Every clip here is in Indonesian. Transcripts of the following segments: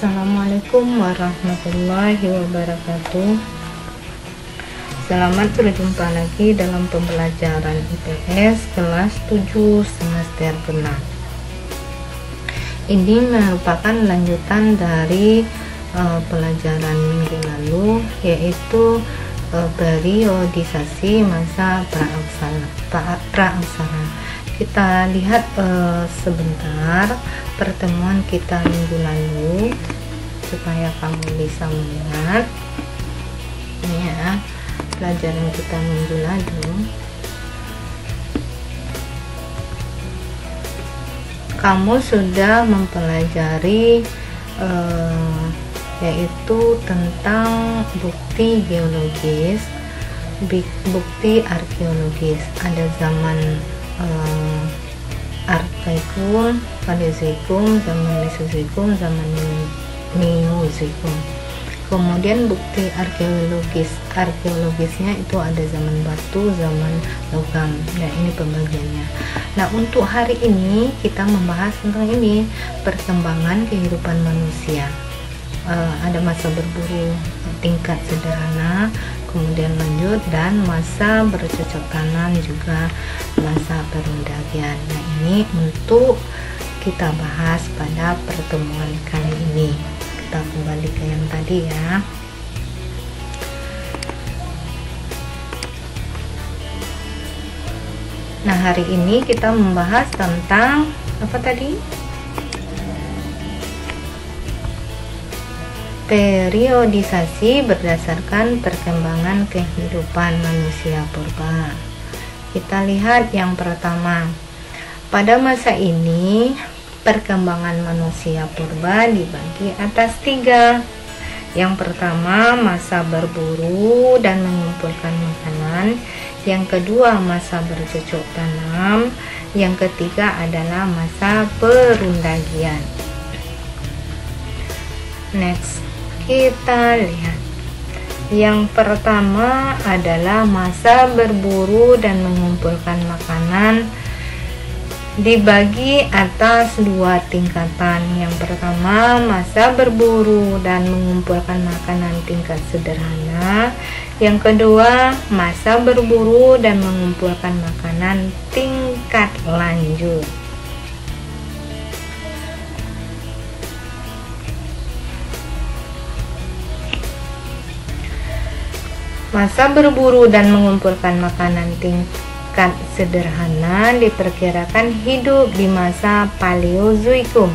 Assalamualaikum warahmatullahi wabarakatuh. Selamat berjumpa lagi dalam pembelajaran IPS kelas 7 semester genap. Ini merupakan lanjutan dari pelajaran minggu lalu, yaitu periodisasi masa praaksara. Kita lihat sebentar pertemuan kita minggu lalu supaya kamu bisa melihat ini ya, pelajaran kita minggu lalu. Kamu sudah mempelajari yaitu tentang bukti geologis, bukti arkeologis. Ada zaman Arkaikum, Paleozoikum, zaman Mesozoikum, zaman Neozoikum. Kemudian bukti arkeologisnya itu ada zaman batu, zaman logam. Nah, ini pembagiannya. Nah, untuk hari ini kita membahas tentang ini, perkembangan kehidupan manusia. Ada masa berburu tingkat sederhana, kemudian lanjut, dan masa bercocok tanam, juga masa perundagian. Nah, ini untuk kita bahas pada pertemuan kali ini. Kita kembali ke yang tadi ya. Nah, hari ini kita membahas tentang apa tadi? Periodisasi berdasarkan perkembangan kehidupan manusia purba. Kita lihat yang pertama. Pada masa ini, perkembangan manusia purba dibagi atas 3. Yang pertama, masa berburu dan mengumpulkan makanan. Yang kedua, masa bercocok tanam. Yang ketiga adalah masa perundagian. Next, kita lihat. Yang pertama adalah masa berburu dan mengumpulkan makanan, dibagi atas 2 tingkatan. Yang pertama, masa berburu dan mengumpulkan makanan tingkat sederhana. Yang kedua, masa berburu dan mengumpulkan makanan tingkat lanjut. Masa berburu dan mengumpulkan makanan tingkat sederhana diperkirakan hidup di masa Paleozoikum.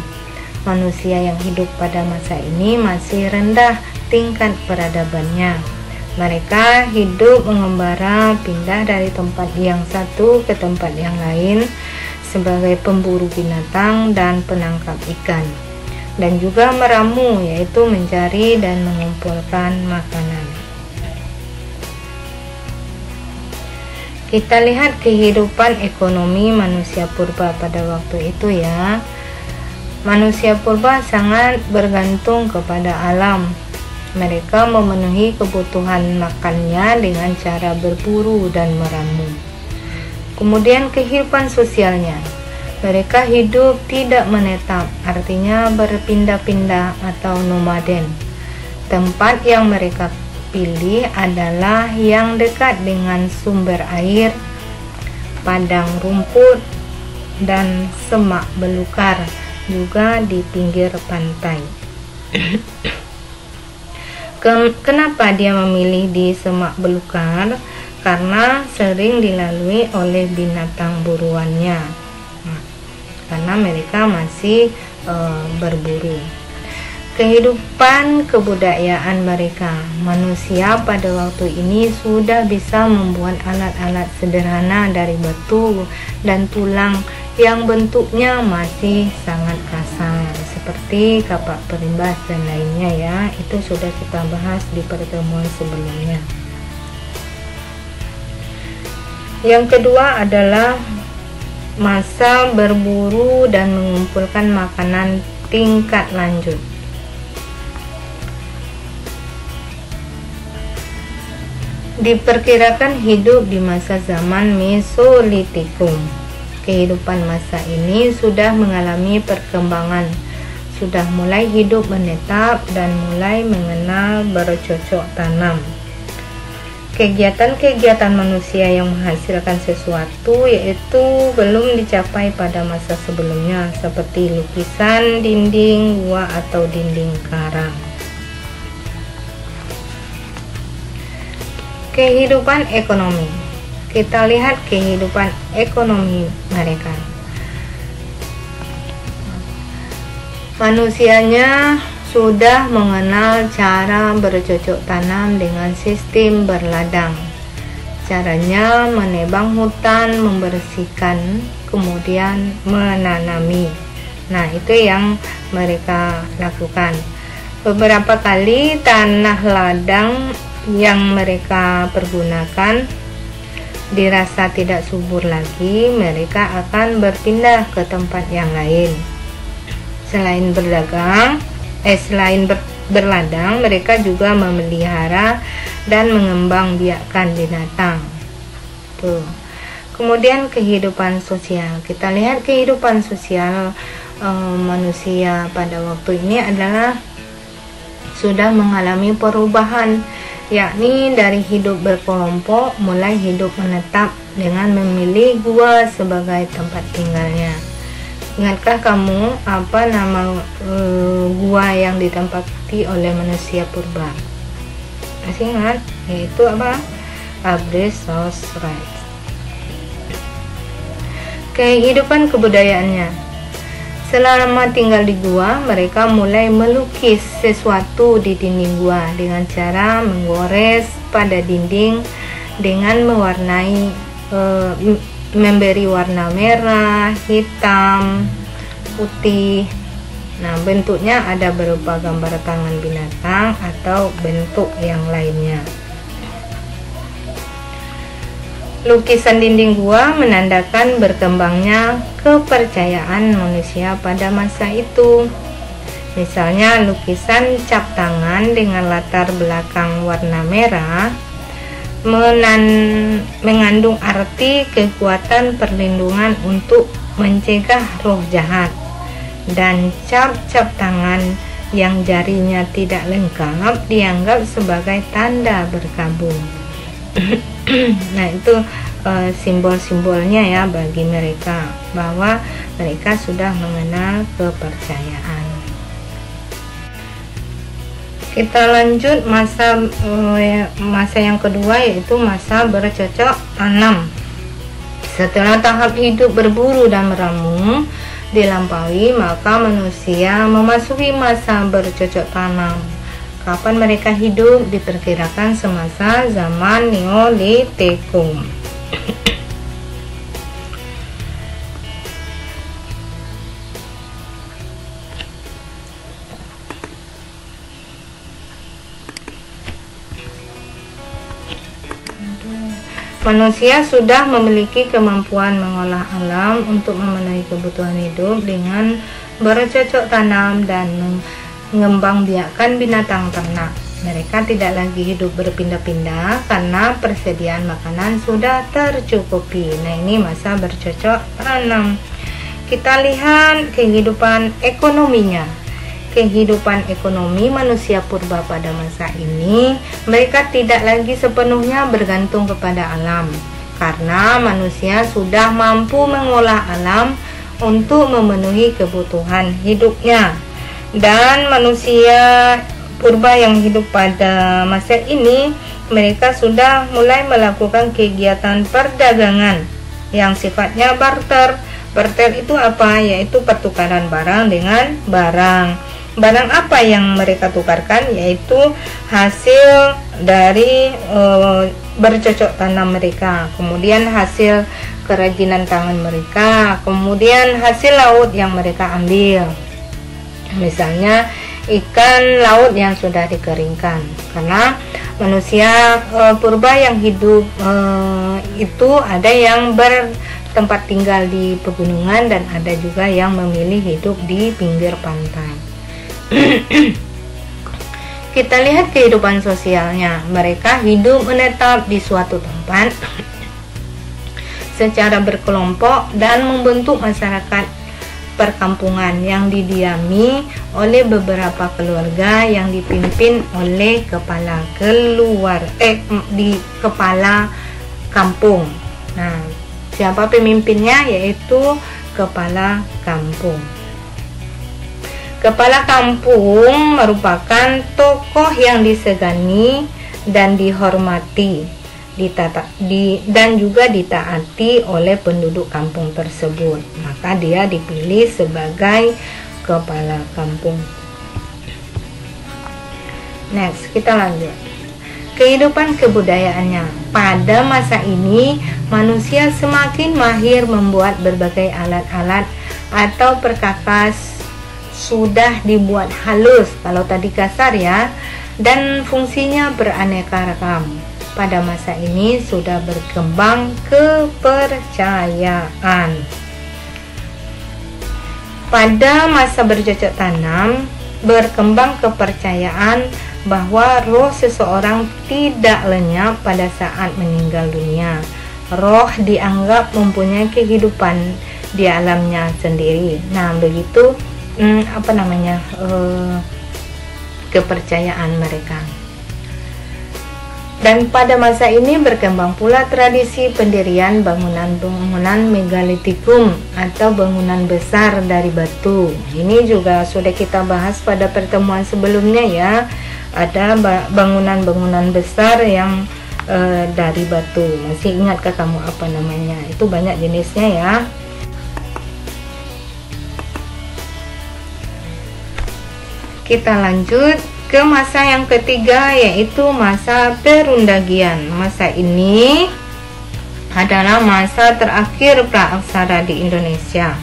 Manusia yang hidup pada masa ini masih rendah tingkat peradabannya. Mereka hidup mengembara, pindah dari tempat yang satu ke tempat yang lain sebagai pemburu binatang dan penangkap ikan, dan juga meramu, yaitu mencari dan mengumpulkan makanan. Kita lihat kehidupan ekonomi manusia purba pada waktu itu ya. Manusia purba sangat bergantung kepada alam. Mereka memenuhi kebutuhan makannya dengan cara berburu dan meramu. Kemudian kehidupan sosialnya. Mereka hidup tidak menetap, artinya berpindah-pindah atau nomaden. Tempat yang mereka pilih adalah yang dekat dengan sumber air, padang rumput, dan semak belukar, juga di pinggir pantai. Kenapa dia memilih di semak belukar? Karena sering dilalui oleh binatang buruannya, karena mereka masih berburu. Kehidupan kebudayaan mereka. Manusia pada waktu ini sudah bisa membuat alat-alat sederhana dari batu dan tulang yang bentuknya masih sangat kasar, seperti kapak perimbas dan lainnya ya. Itu sudah kita bahas di pertemuan sebelumnya. Yang kedua adalah masa berburu dan mengumpulkan makanan tingkat lanjut. Diperkirakan hidup di masa zaman Mesolitikum. Kehidupan masa ini sudah mengalami perkembangan sudah mulai hidup menetap dan mulai mengenal bercocok tanam. Kegiatan-kegiatan manusia yang menghasilkan sesuatu yaitu belum dicapai pada masa sebelumnya, seperti lukisan dinding gua atau dinding karang. Kehidupan ekonomi. Kita lihat kehidupan ekonomi mereka. Manusianya sudah mengenal cara bercocok tanam dengan sistem berladang. Caranya menebang hutan, membersihkan, kemudian menanami. Nah, itu yang mereka lakukan. Beberapa kali tanah ladang yang mereka pergunakan dirasa tidak subur lagi, mereka akan berpindah ke tempat yang lain. Selain berladang, mereka juga memelihara dan mengembangbiakkan binatang. Tuh. Kemudian kehidupan sosial. Kita lihat kehidupan sosial manusia pada waktu ini adalah sudah mengalami perubahan, yakni dari hidup berkelompok mulai hidup menetap dengan memilih gua sebagai tempat tinggalnya. Ingatkah kamu apa nama gua yang ditempati oleh manusia purba? Masih ingat? Yaitu apa? Abresos-rites. Kehidupan kebudayaannya. Selama tinggal di gua, mereka mulai melukis sesuatu di dinding gua dengan cara menggores pada dinding dengan mewarnai, memberi warna merah, hitam, putih. Nah, bentuknya ada berupa gambar tangan binatang atau bentuk yang lainnya. Lukisan dinding gua menandakan berkembangnya kepercayaan manusia pada masa itu. Misalnya lukisan cap tangan dengan latar belakang warna merah mengandung arti kekuatan perlindungan untuk mencegah roh jahat, dan cap-cap tangan yang jarinya tidak lengkap dianggap sebagai tanda berkabung. Nah, itu simbol-simbolnya ya bagi mereka, bahwa mereka sudah mengenal kepercayaan. Kita lanjut masa yang kedua, yaitu masa bercocok tanam. Setelah tahap hidup berburu dan meramu dilampaui, maka manusia memasuki masa bercocok tanam. Kapan mereka hidup? Diperkirakan semasa zaman Neolitikum. Manusia sudah memiliki kemampuan mengolah alam untuk memenuhi kebutuhan hidup dengan bercocok tanam dan mengembangbiakkan binatang ternak. Mereka tidak lagi hidup berpindah-pindah karena persediaan makanan sudah tercukupi. Nah, ini masa bercocok tanam. Kita lihat kehidupan ekonominya. Kehidupan ekonomi manusia purba pada masa ini, mereka tidak lagi sepenuhnya bergantung kepada alam, karena manusia sudah mampu mengolah alam untuk memenuhi kebutuhan hidupnya. Dan manusia purba yang hidup pada masa ini, mereka sudah mulai melakukan kegiatan perdagangan yang sifatnya barter. Barter itu apa? Yaitu pertukaran barang dengan barang. Barang apa yang mereka tukarkan? Yaitu hasil dari bercocok tanam mereka, kemudian hasil kerajinan tangan mereka, kemudian hasil laut yang mereka ambil. Misalnya ikan laut yang sudah dikeringkan, karena manusia purba yang hidup itu ada yang bertempat tinggal di pegunungan dan ada juga yang memilih hidup di pinggir pantai. Kita lihat kehidupan sosialnya. Mereka hidup menetap di suatu tempat secara berkelompok dan membentuk masyarakat perkampungan yang didiami oleh beberapa keluarga yang dipimpin oleh kepala kampung. Nah, siapa pemimpinnya? Yaitu kepala kampung. Kepala kampung merupakan tokoh yang disegani dan dihormati, dan juga ditaati oleh penduduk kampung tersebut. Maka dia dipilih sebagai kepala kampung. Next, kita lanjut. Kehidupan kebudayaannya. Pada masa ini, manusia semakin mahir membuat berbagai alat-alat atau perkakas sudah dibuat halus, kalau tadi kasar ya, dan fungsinya beraneka ragam. Pada masa ini sudah berkembang kepercayaan. Pada masa bercocok tanam, berkembang kepercayaan bahwa roh seseorang tidak lenyap pada saat meninggal dunia. Roh dianggap mempunyai kehidupan di alamnya sendiri. Nah, begitu kepercayaan mereka. Dan pada masa ini berkembang pula tradisi pendirian bangunan-bangunan megalitikum atau bangunan besar dari batu. Ini juga sudah kita bahas pada pertemuan sebelumnya ya. Ada bangunan-bangunan besar yang dari batu. Masih ingatkah kamu apa namanya? Itu banyak jenisnya ya. Kita lanjut ke masa yang ketiga, yaitu masa perundagian. Masa ini adalah masa terakhir praaksara di Indonesia.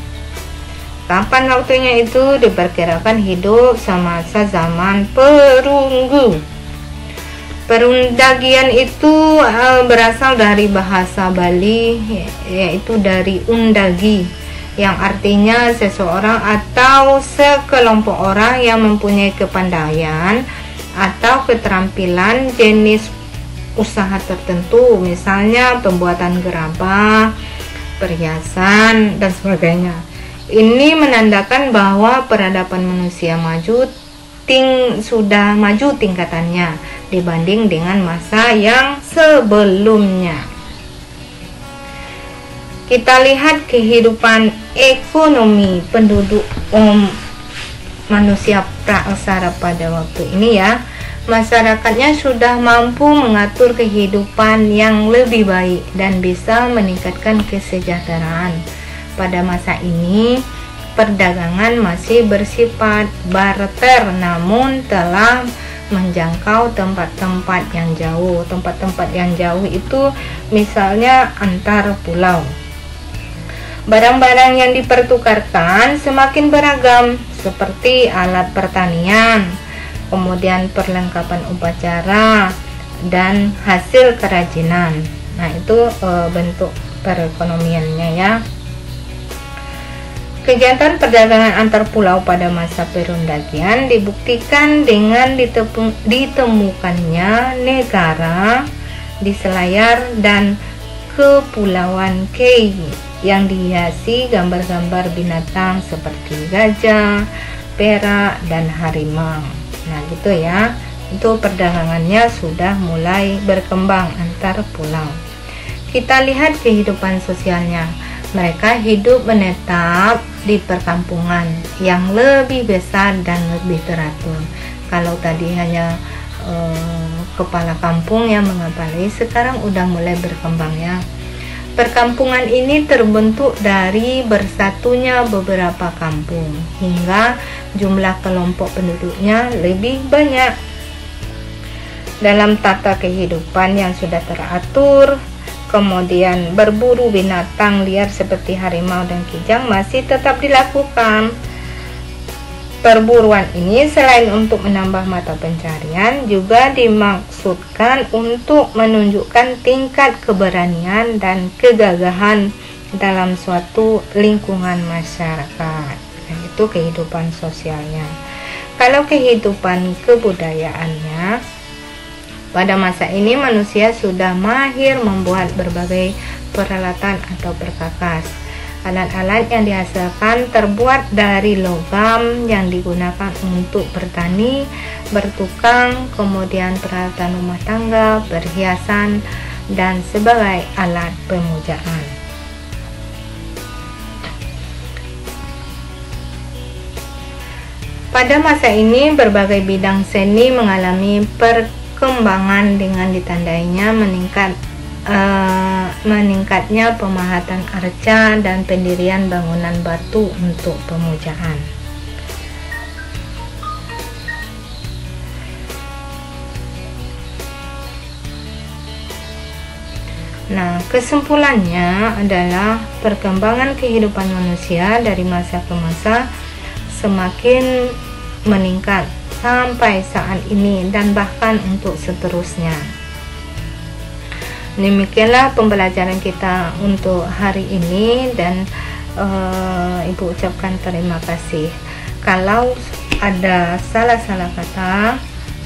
Kapan waktunya itu? Diperkirakan hidup semasa zaman perunggu. Perundagian itu berasal dari bahasa Bali, yaitu dari undagi, yang artinya seseorang atau sekelompok orang yang mempunyai kepandaian atau keterampilan jenis usaha tertentu, misalnya pembuatan gerabah, perhiasan, dan sebagainya. Ini menandakan bahwa peradaban manusia sudah maju tingkatannya dibanding dengan masa yang sebelumnya. Kita lihat kehidupan ekonomi penduduk manusia praaksara pada waktu ini ya. Masyarakatnya sudah mampu mengatur kehidupan yang lebih baik dan bisa meningkatkan kesejahteraan. Pada masa ini, perdagangan masih bersifat barter, namun telah menjangkau tempat-tempat yang jauh. Tempat-tempat yang jauh itu misalnya antar pulau. Barang-barang yang dipertukarkan semakin beragam, seperti alat pertanian, kemudian perlengkapan upacara, dan hasil kerajinan. Nah, itu bentuk perekonomiannya ya. Kegiatan perdagangan antar pulau pada masa perundagian dibuktikan dengan ditemukannya negara di Selayar dan Kepulauan Kei yang dihiasi gambar-gambar binatang seperti gajah, perak, dan harimau. Nah, gitu ya. Itu perdagangannya sudah mulai berkembang antar pulau. Kita lihat kehidupan sosialnya. Mereka hidup menetap di perkampungan yang lebih besar dan lebih teratur. Kalau tadi hanya kepala kampung yang mengepalai, sekarang udah mulai berkembang ya. Perkampungan ini terbentuk dari bersatunya beberapa kampung hingga jumlah kelompok penduduknya lebih banyak. Dalam tata kehidupan yang sudah teratur, kemudian berburu binatang liar seperti harimau dan kijang masih tetap dilakukan. Perburuan ini selain untuk menambah mata pencarian, juga dimaksudkan untuk menunjukkan tingkat keberanian dan kegagahan dalam suatu lingkungan masyarakat. Nah, itu kehidupan sosialnya. Kalau kehidupan kebudayaannya, pada masa ini manusia sudah mahir membuat berbagai peralatan atau perkakas. Alat-alat yang dihasilkan terbuat dari logam yang digunakan untuk bertani, bertukang, kemudian peralatan rumah tangga, perhiasan, dan sebagai alat pemujaan. Pada masa ini, berbagai bidang seni mengalami perkembangan dengan ditandainya meningkatnya pemahatan arca dan pendirian bangunan batu untuk pemujaan. Nah, kesimpulannya adalah perkembangan kehidupan manusia dari masa ke masa semakin meningkat sampai saat ini dan bahkan untuk seterusnya. Demikianlah pembelajaran kita untuk hari ini, dan Ibu ucapkan terima kasih. Kalau ada salah-salah kata,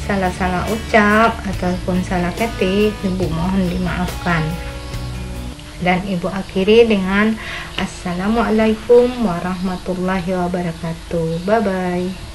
salah-salah ucap ataupun salah ketik, Ibu mohon dimaafkan. Dan Ibu akhiri dengan Assalamualaikum warahmatullahi wabarakatuh. Bye bye.